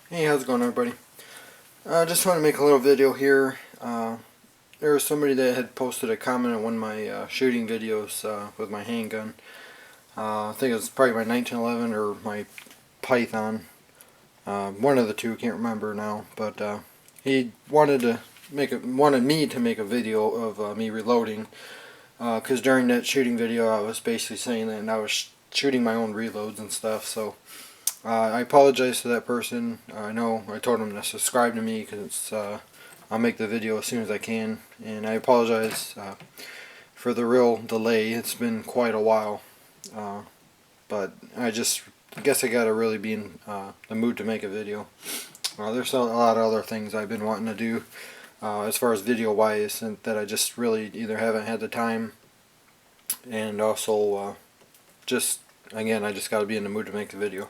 Hey, how's it going, everybody? I just want to make a little video here. There was somebody that had posted a comment on one of my shooting videos with my handgun. I think it was probably my 1911 or my Python. One of the two, can't remember now. But he wanted me to make a video of me reloading. Because during that shooting video, I was basically saying that I was shooting my own reloads and stuff. So I apologize to that person. I know I told him to subscribe to me because I'll make the video as soon as I can. And I apologize for the real delay. It's been quite a while. But I guess I gotta really be in the mood to make a video. There's a lot of other things I've been wanting to do as far as video wise, and that I just really either haven't had the time, and also just again I just gotta be in the mood to make the video.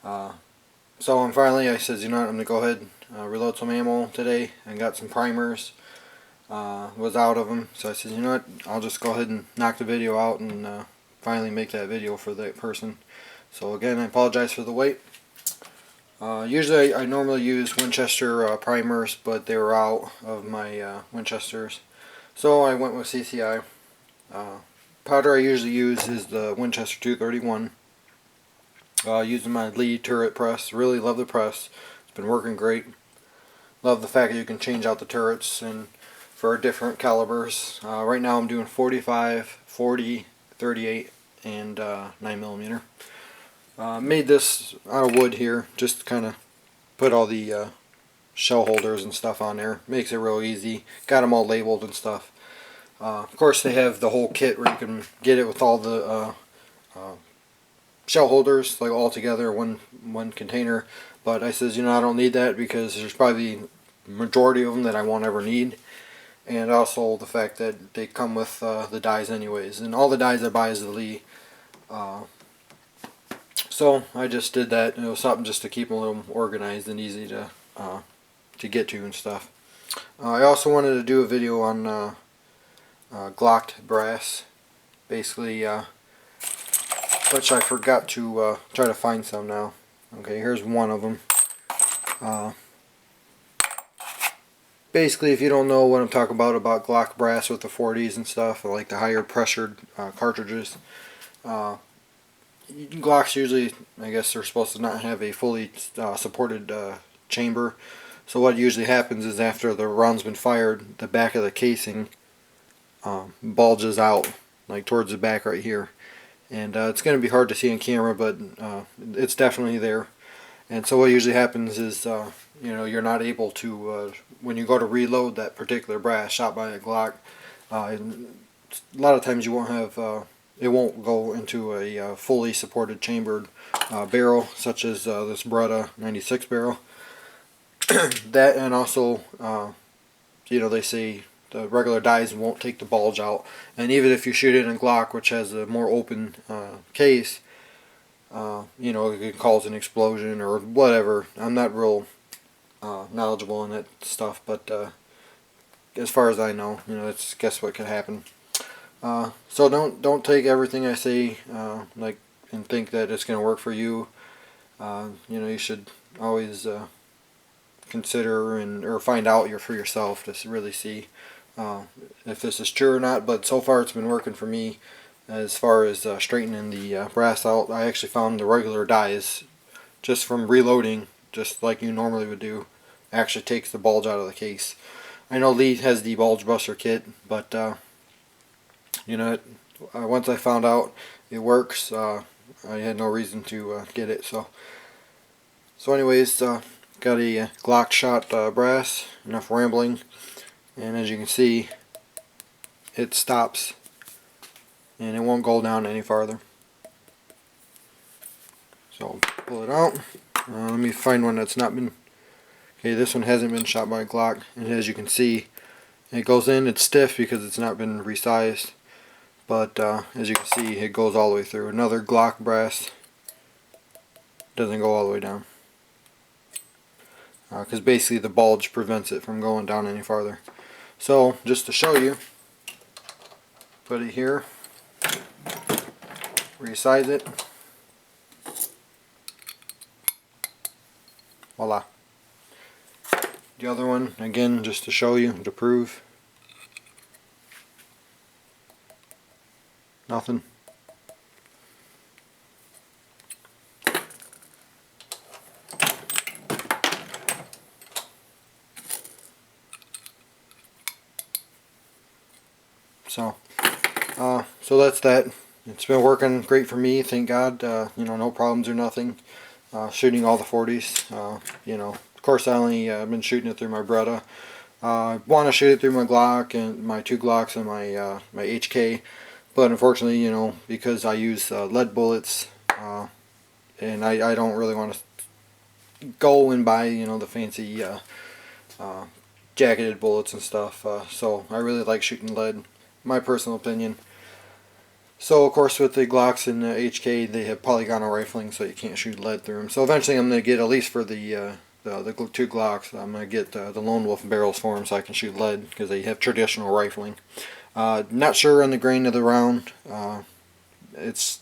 So finally I said, you know what, I'm going to go ahead and reload some ammo today. I got some primers, was out of them, so I said, you know what, I'll just go ahead and knock the video out and finally make that video for that person. So again, I apologize for the wait. Usually I normally use Winchester primers, but they were out of my Winchesters, so I went with CCI. Powder I usually use is the Winchester 231. Using my Lee turret press. Really love the press. It's been working great. Love the fact that you can change out the turrets and for different calibers. Right now I'm doing 45, 40, 38, and 9mm. Made this out of wood here. Just kind of put all the shell holders and stuff on there. Makes it real easy. Got them all labeled and stuff. Of course they have the whole kit where you can get it with all the shell holders like all together, one container. But I says, you know, I don't need that because there's probably majority of them that I won't ever need, and also the fact that they come with the dies anyways, and all the dies I buy is the Lee. So I just did that. It was something just to keep them a little organized and easy to get to and stuff. I also wanted to do a video on Glock Brass, basically. Which I forgot to try to find some now. Okay, here's one of them. Basically, if you don't know what I'm talking about Glock Brass with the 40s and stuff, like the higher pressured cartridges, Glocks usually, I guess they're supposed to not have a fully supported chamber. So what usually happens is after the round's been fired, the back of the casing bulges out, like towards the back right here. And it's going to be hard to see on camera, but it's definitely there. And so what usually happens is, you know, you're not able to, when you go to reload that particular brass shot by a Glock, a lot of times you won't have, it won't go into a fully supported chambered barrel, such as this Beretta 96 barrel. That, and also, you know, they say the regular dies won't take the bulge out, and even if you shoot it in Glock, which has a more open case, you know, it could cause an explosion or whatever. I'm not real knowledgeable in that stuff, but as far as I know, you know, it's guess what could happen. So don't take everything I say like and think that it's going to work for you. You know, you should always consider or find out for yourself to really see if this is true or not. But so far it's been working for me as far as straightening the brass out. I actually found the regular dies just from reloading, just like you normally would do, actually takes the bulge out of the case. I know Lee has the bulge buster kit, but you know, once I found out it works, I had no reason to get it. So anyways, got a Glock shot brass. Enough rambling. And as you can see, it stops and it won't go down any farther. So I'll pull it out. Let me find one that's not been. Okay, this one hasn't been shot by a Glock, and as you can see, it goes in. It's stiff because it's not been resized, but as you can see, it goes all the way through. Another Glock brass doesn't go all the way down because basically the bulge prevents it from going down any farther. So just to show you, put it here, resize it, Voila. The other one, again, just to show you, to prove. Nothing. So that's that. It's been working great for me, thank God. You know, no problems or nothing. Shooting all the 40s. You know, of course I only been shooting it through my Beretta. I want to shoot it through my Glock and my 2 Glocks and my HK, but unfortunately, you know, because I use lead bullets, and I don't really want to go and buy, you know, the fancy jacketed bullets and stuff. So I really like shooting lead, my personal opinion. So of course with the Glocks and the HK, they have polygonal rifling, so you can't shoot lead through them. So eventually I'm going to get, at least for the 2 Glocks, I'm going to get the Lone Wolf barrels for them so I can shoot lead, because they have traditional rifling. Not sure on the grain of the round. It's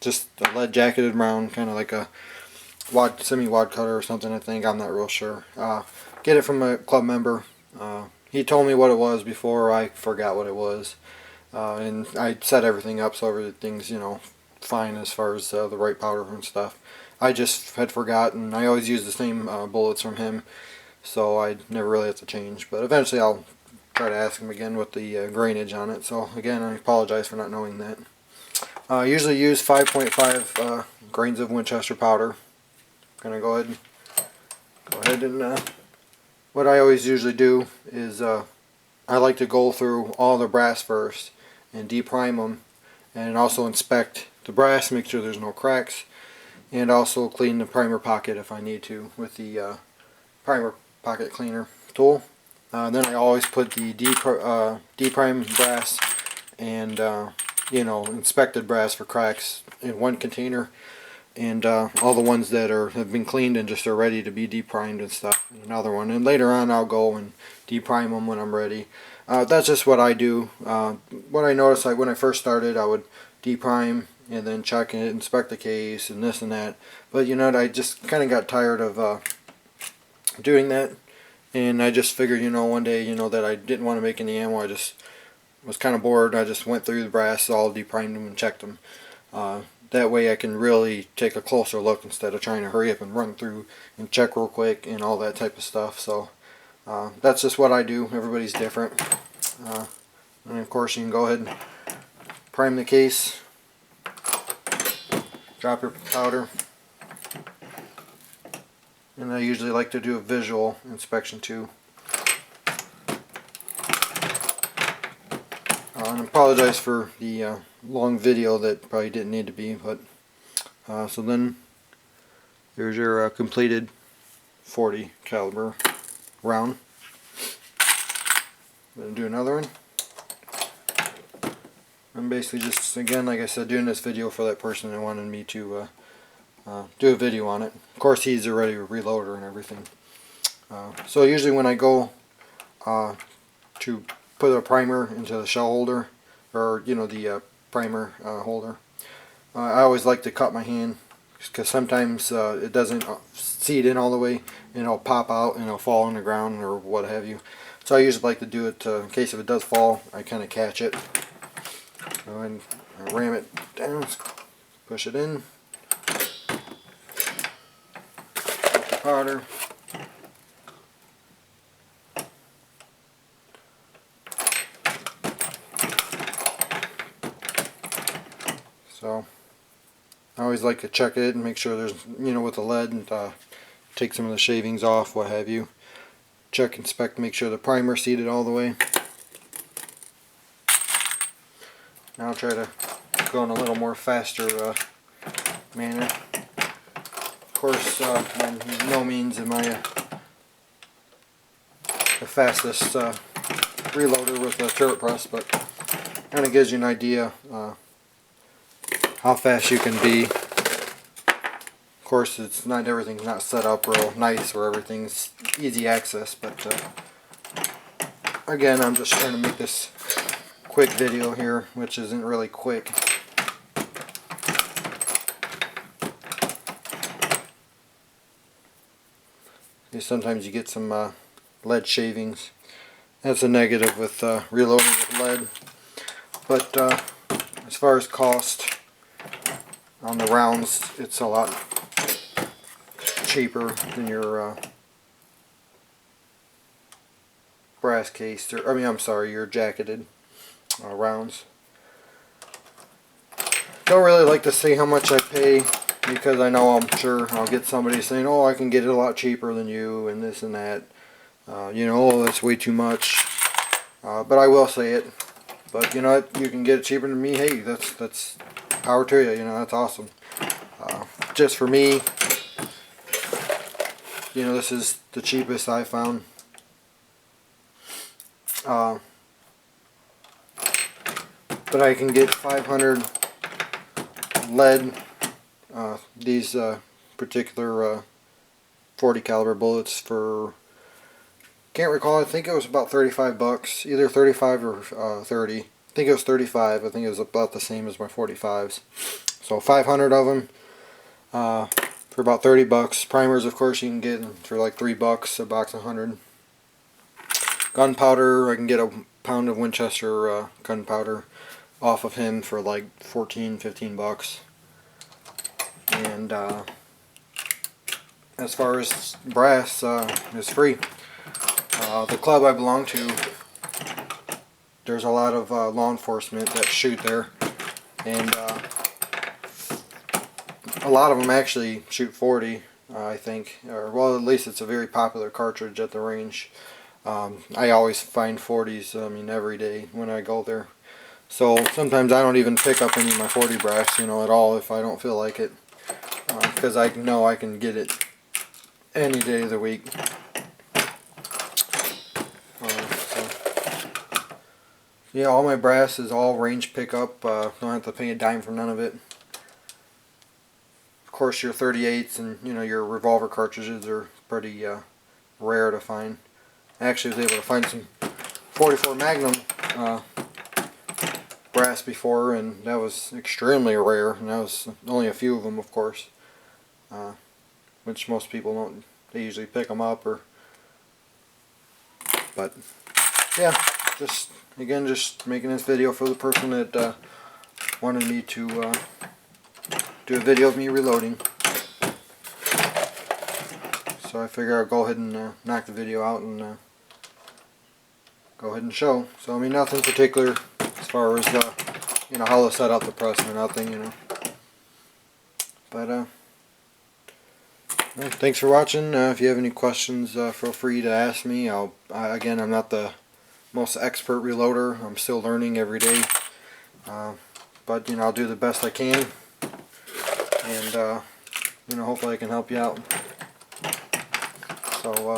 just a lead jacketed round, kind of like a semi-wad cutter or something, I think. I'm not real sure. Get it from a club member. He told me what it was before. I forgot what it was. And I set everything up so everything's, you know, fine as far as the right powder and stuff. I just had forgotten. I always use the same bullets from him, so I never really have to change. But eventually I'll try to ask him again with the grainage on it. So again, I apologize for not knowing that. I usually use 5.5 grains of Winchester powder. I'm gonna go ahead and what I always usually do is I like to go through all the brass first and deprime them, and also inspect the brass, make sure there's no cracks, and also clean the primer pocket if I need to with the primer pocket cleaner tool. Then I always put the deprime brass and you know, inspected brass for cracks in one container, and all the ones that have been cleaned and just are ready to be deprimed and stuff in another one. And later on I'll go and deprime them when I'm ready. That's just what I do. What I noticed, like when I first started, I would deprime and then check it, inspect the case and this and that. But you know what, I just kind of got tired of doing that, and I just figured, you know, one day, you know, that I didn't want to make any ammo. I just was kind of bored. I just went through the brass, all deprimed them and checked them. That way I can really take a closer look instead of trying to hurry up and run through and check real quick and all that type of stuff. So that's just what I do. Everybody's different. And of course you can go ahead and prime the case, drop your powder, and I usually like to do a visual inspection too. And I apologize for the long video that probably didn't need to be, but so then here's your completed 40 caliber round. I'm going to do another one. I'm basically just, again, like I said, doing this video for that person that wanted me to do a video on it. Of course, he's already a reloader and everything. So usually when I go to put a primer into the shell holder, or you know, the primer holder, I always like to cut my hand, because sometimes it doesn't seed in all the way, and it'll pop out and it'll fall on the ground or what have you. So I usually like to do it in case if it does fall, I kind of catch it. Go ahead and ram it down, push it in, put the powder. So I always like to check it and make sure there's, you know, with the lead, and take some of the shavings off, what have you. Check, inspect, make sure the primer seated all the way. Now I'll try to go in a little more faster manner. Of course, by no means am I the fastest reloader with a turret press, but kind of gives you an idea how fast you can be. Of course, it's not, everything's not set up real nice where everything's easy access, but again, I'm just trying to make this quick video here, which isn't really quick. sometimes you get some lead shavings. That's a negative with reloading with lead. But as far as cost on the rounds, it's a lot cheaper than your brass case, or I'm sorry, your jacketed rounds. Don't really like to say how much I pay, because I know I'm sure I'll get somebody saying, oh, I can get it a lot cheaper than you and this and that. You know, oh, that's way too much. But I will say it. But you know what, you can get it cheaper than me, hey, that's power to you, you know, that's awesome. Just for me, you know, this is the cheapest I found. But I can get 500 lead, these particular 40 caliber bullets for, can't recall, I think it was about 35 bucks, either 35 or 30. I think it was 35. I think it was about the same as my 45s. So 500 of them for about 30 bucks. Primers, of course, you can get for like 3 bucks a box of 100. Gunpowder, I can get a pound of Winchester gunpowder off of him for like 14-15 bucks. And as far as brass, it's free. The club I belong to, there's a lot of law enforcement that shoot there, and a lot of them actually shoot 40, I think, or well, at least it's a very popular cartridge at the range. I always find 40s, I mean, every day when I go there. So sometimes I don't even pick up any of my 40 brass, you know, at all if I don't feel like it, because I know I can get it any day of the week. Yeah, all my brass is all range pickup. Don't have to pay a dime for none of it. Of course, your 38s and your revolver cartridges are pretty rare to find. I actually was able to find some 44 Magnum brass before, and that was extremely rare. And that was only a few of them, of course, which most people don't. They usually pick them up, but yeah, just making this video for the person that wanted me to do a video of me reloading. So I figure I'll go ahead and knock the video out and go ahead and show. So I mean, nothing particular as far as how to set up the press or nothing, But well, thanks for watching. If you have any questions, feel free to ask me. Again, I'm not the most expert reloader. I'm still learning every day. But I'll do the best I can, and hopefully I can help you out. So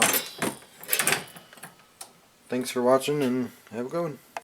thanks for watching, and have a good one.